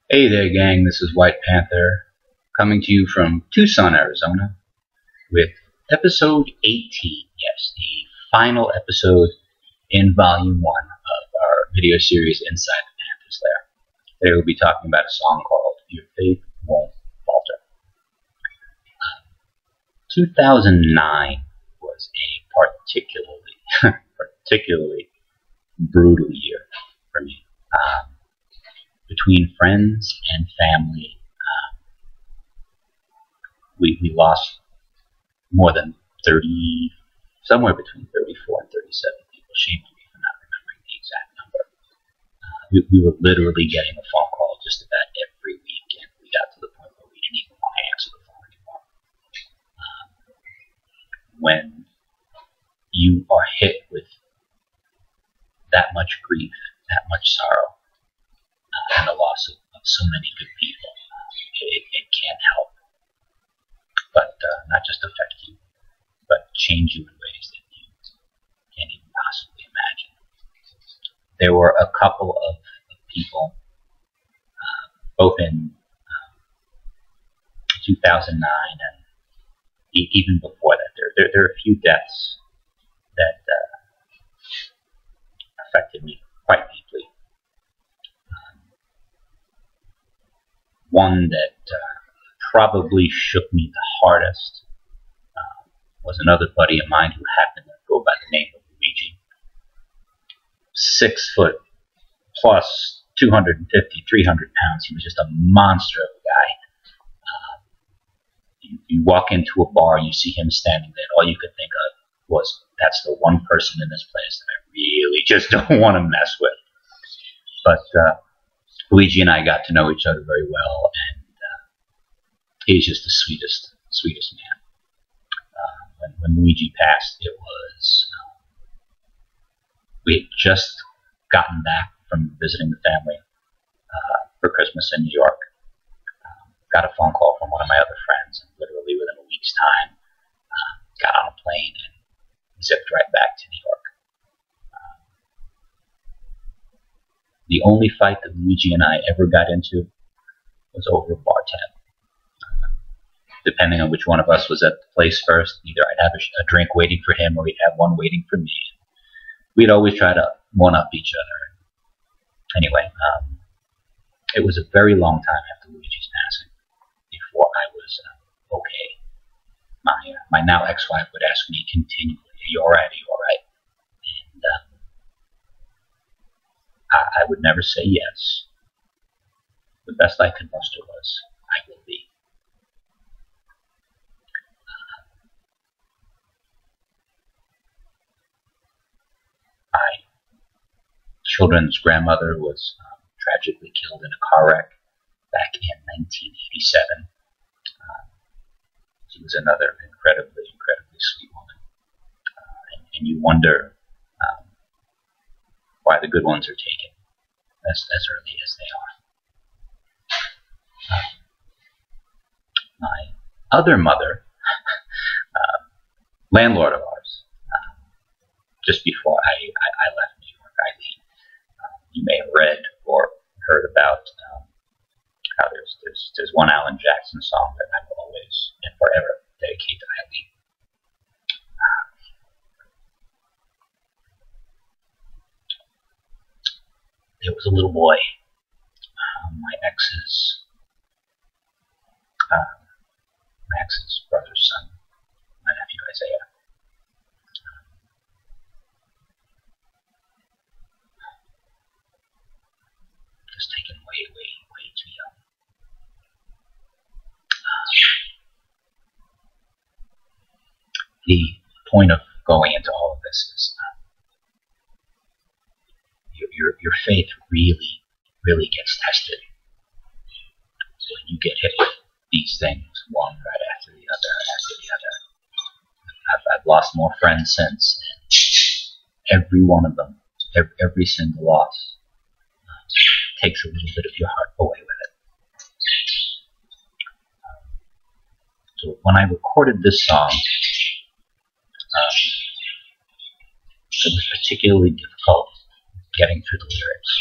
Hey there, gang. This is White Panther coming to you from Tucson, Arizona with episode 18. Yes, the final episode in volume 1 of our video series Inside the Panther's Lair. Today we'll be talking about a song called Your Faith Won't Falter. 2009 was a particularly brutal year for me. Between friends and family, we lost more than 30, somewhere between 34 and 37 people. Shame on me for not remembering the exact number. We were literally getting a phone call just about every week, and we got to the point where we didn't even want to answer the phone anymore. When you are hit with that much grief, that much sorrow, and the loss of so many good people, it can't help but not just affect you, but change you in ways that you can't even possibly imagine. There were a couple of people, both in 2009 and even before that. There are a few deaths that affected me quite deeply. One that probably shook me the hardest was another buddy of mine who happened to go by the name of Luigi. 6 foot plus 250, 300 pounds. He was just a monster of a guy. You walk into a bar, you see him standing there, all you could think of was, that's the one person in this place that I really just don't want to mess with. But Luigi and I got to know each other very well, and he's just the sweetest man. When Luigi passed, it was, we had just gotten back from visiting the family for Christmas in New York. Got a phone call from one of my other friends, and literally within a week's time, got on a plane and zipped right back to New York. The only fight that Luigi and I ever got into was over a bar tab. Depending on which one of us was at the place first, either I'd have a drink waiting for him or he'd have one waiting for me. We'd always try to one-up each other. Anyway, it was a very long time after Luigi's passing before I was okay. My now ex-wife would ask me continually, "Are you all right? Are you all right?" And I would never say yes. The best I could muster was, "I will be." My children's grandmother was tragically killed in a car wreck back in 1987. She was another incredibly sweet woman. And you wonder why the good ones are taken as early as they are. My other mother, landlord of ours, just before I left New York, Eileen, you may have read or heard about how there's one Alan Jackson song that I will always and forever dedicate to Eileen. There was a little boy, my ex's brother's son, my nephew Isaiah. Just taken way too young. The point of going into all of this is your faith really gets tested when you get hit with these things, one right after the other. I've lost more friends since, and every one of them, every single loss, takes a little bit of your heart away with it. So when I recorded this song, it was particularly difficult getting through the lyrics.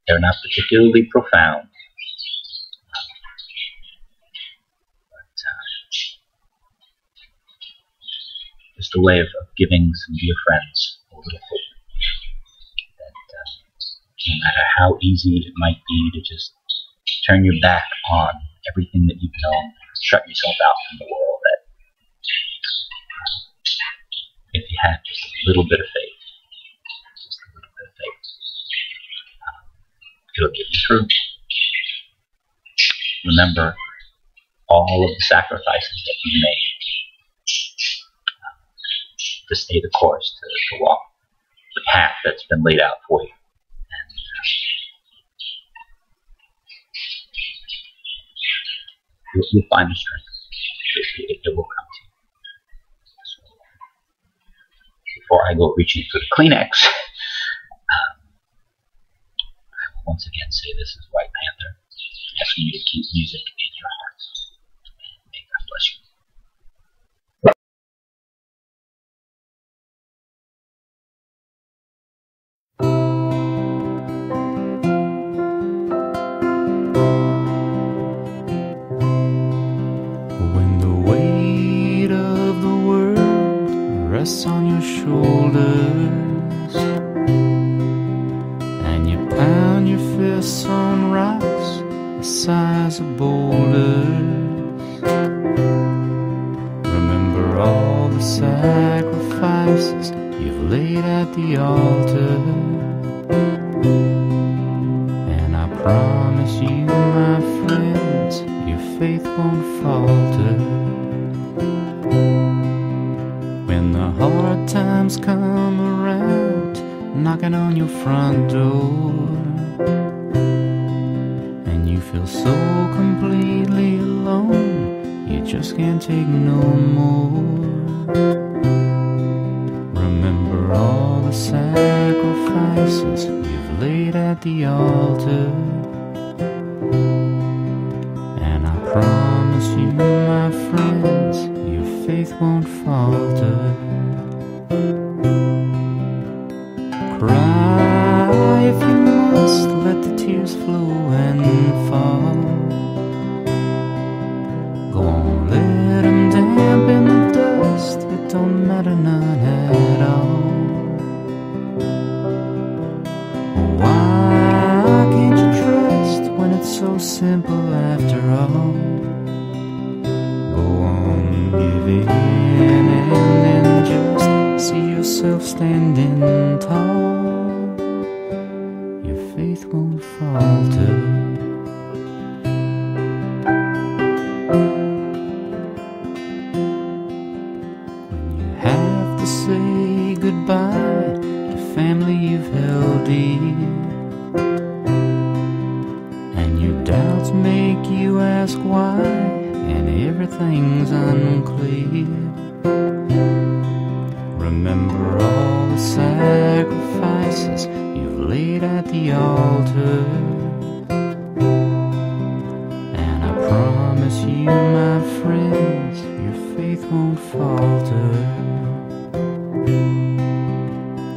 They're not particularly profound, but just a way of giving some dear friends a little hope that no matter how easy it might be to just turn your back on everything that you've known, shut yourself out from the world, that if you had just a little bit of faith, it'll get you through. Remember all of the sacrifices that you made to stay the course, to walk the path that's been laid out for you. And you'll find the strength. It will come to you. So, before I go reaching for the Kleenex, once again say this is White Panther, asking you to keep music in your hearts. May God bless you. When the weight of the world rests on your shoulders, pound your fists on rocks the size of boulders. Remember all the sacrifices you've laid at the altar, and I promise you, my friends, your faith won't falter. When the hard times come around, knocking on your front door, and you feel so completely alone, you just can't take no more. Remember all the sacrifices you've laid at the altar, and I promise you, my friends, your faith won't falter. Cry if you must, let the tears flow and fall. Go on, let them dampen the dust, it don't matter none at all. Why can't you trust when it's so simple after all? Go on, give in and then just see yourself standing tall. Your faith won't falter. When you have to say goodbye to family you've held dear, and your doubts make you ask why, and everything's unclear. Remember all the sacrifices you've laid at the altar, and I promise you, my friends, your faith won't falter.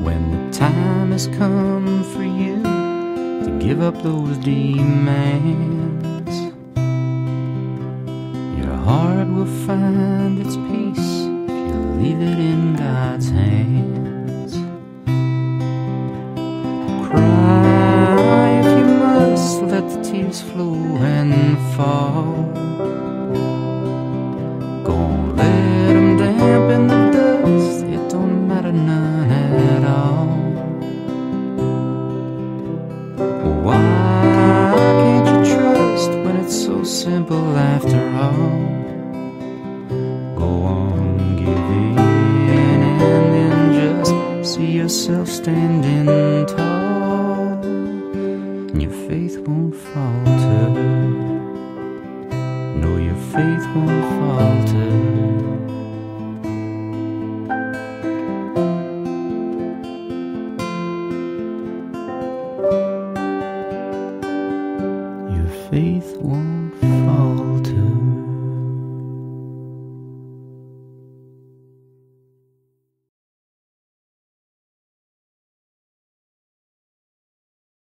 When the time has come for you to give up those demands, your heart will find its peace if you leave it in God's hands.